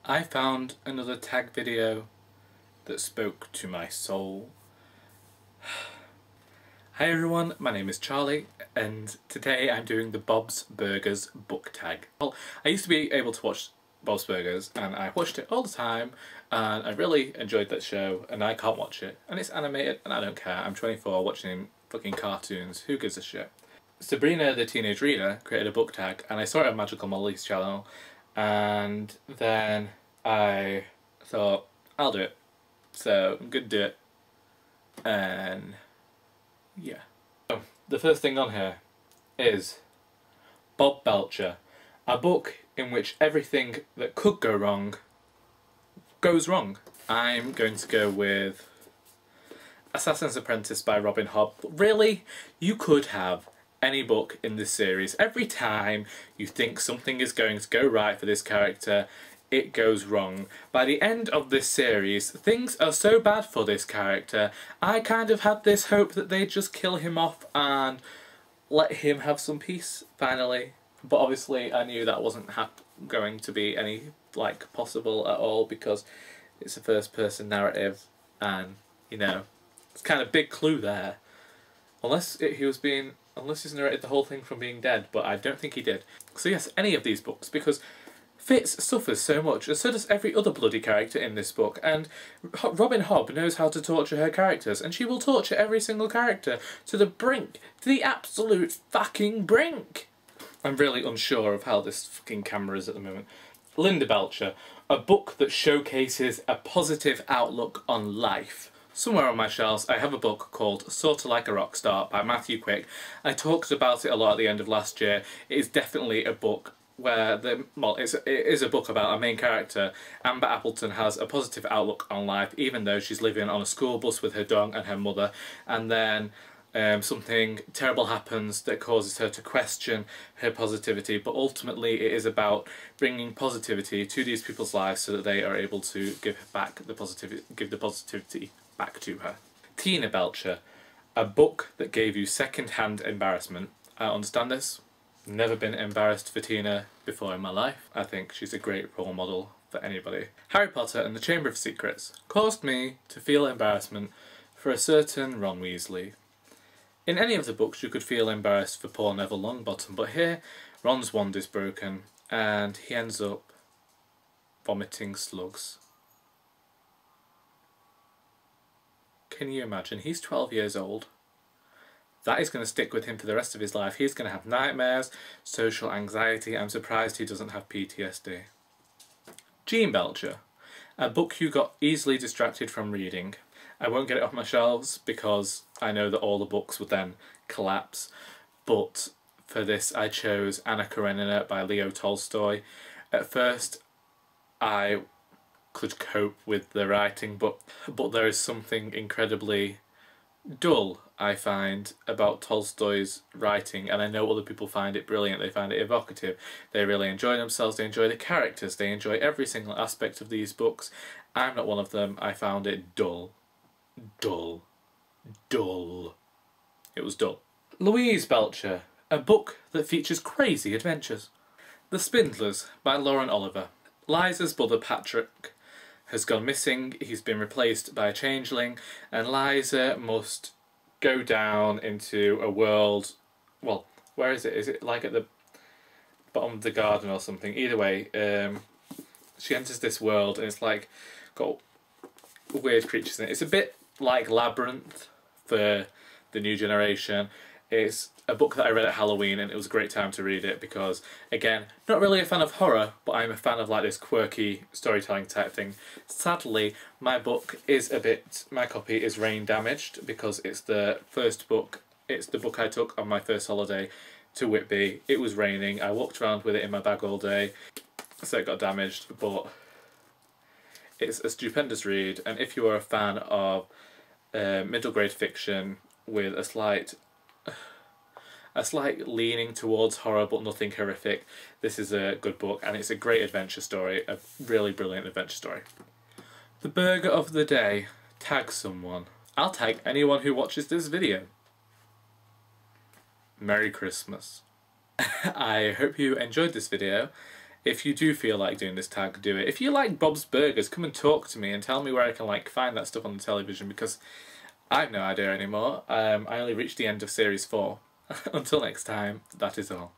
I found another tag video that spoke to my soul. Hi everyone, my name is Charlie and today I'm doing the Bob's Burgers book tag. Well, I used to be able to watch Bob's Burgers and I watched it all the time and I really enjoyed that show and I can't watch it and it's animated and I don't care. I'm 24 watching fucking cartoons, who gives a shit? Sabrina the Teenage Reader created a book tag and I saw it on Magical Molly's channel and then I thought I'll do it. So I'm gonna do it and yeah. So, the first thing on here is Bob Belcher, a book in which everything that could go wrong goes wrong. I'm going to go with Assassin's Apprentice by Robin Hobb. Really, you could have any book in this series. Every time you think something is going to go right for this character, it goes wrong. By the end of this series, things are so bad for this character, I kind of had this hope that they'd just kill him off and let him have some peace, finally. But obviously I knew that wasn't going to be any, possible at all because it's a first-person narrative and, you know, it's kind of big clue there. Unless he's narrated the whole thing from being dead, but I don't think he did. So yes, any of these books, because Fitz suffers so much, and so does every other bloody character in this book, and Robin Hobb knows how to torture her characters, and she will torture every single character to the brink, to the absolute fucking brink. I'm really unsure of how this fucking camera is at the moment. Linda Belcher, a book that showcases a positive outlook on life. Somewhere on my shelves I have a book called Sorta Like a Rock Star by Matthew Quick. I talked about it a lot at the end of last year. It is definitely a book where it is a book about a main character. Amber Appleton has a positive outlook on life even though she's living on a school bus with her dog and her mother, and then something terrible happens that causes her to question her positivity, but ultimately it is about bringing positivity to these people's lives so that they are able to give the positivity back to her. Tina Belcher, a book that gave you second-hand embarrassment. I understand this. Never been embarrassed for Tina before in my life. I think she's a great role model for anybody. Harry Potter and the Chamber of Secrets caused me to feel embarrassment for a certain Ron Weasley. In any of the books you could feel embarrassed for poor Neville Longbottom, but here Ron's wand is broken and he ends up vomiting slugs. Can you imagine? He's 12 years old. That is going to stick with him for the rest of his life. He's going to have nightmares, social anxiety. I'm surprised he doesn't have PTSD. Jean Belcher, a book you got easily distracted from reading. I won't get it off my shelves because I know that all the books would then collapse, but for this I chose Anna Karenina by Leo Tolstoy. At first I could cope with the writing, but there is something incredibly dull, I find, about Tolstoy's writing, and I know other people find it brilliant. They find it evocative, they really enjoy themselves, they enjoy the characters, they enjoy every single aspect of these books. I'm not one of them. I found it dull. Dull. Dull. It was dull. Louise Belcher, a book that features crazy adventures. The Spindlers by Lauren Oliver. Liza's brother Patrick has gone missing. He's been replaced by a changeling, and Liza must go down into a world. Well, where is it? Is it like at the bottom of the garden or something? Either way, she enters this world and it's like got weird creatures in it. It's a bit like Labyrinth for the new generation. It's a book that I read at Halloween and it was a great time to read it because, again, not really a fan of horror, but I'm a fan of this quirky storytelling type thing. Sadly, my copy is rain damaged because it's the first book, it's the book I took on my first holiday to Whitby. It was raining, I walked around with it in my bag all day, so it got damaged, but it's a stupendous read, and if you are a fan of middle grade fiction with a slight leaning towards horror but nothing horrific, this is a good book and it's a great adventure story, a really brilliant adventure story. The burger of the day. Tag someone. I'll tag anyone who watches this video. Merry Christmas. I hope you enjoyed this video. if you do feel like doing this tag, do it. If you like Bob's Burgers, come and talk to me and tell me where I can like find that stuff on the television, because I have no idea anymore. I only reached the end of series 4. Until next time, that is all.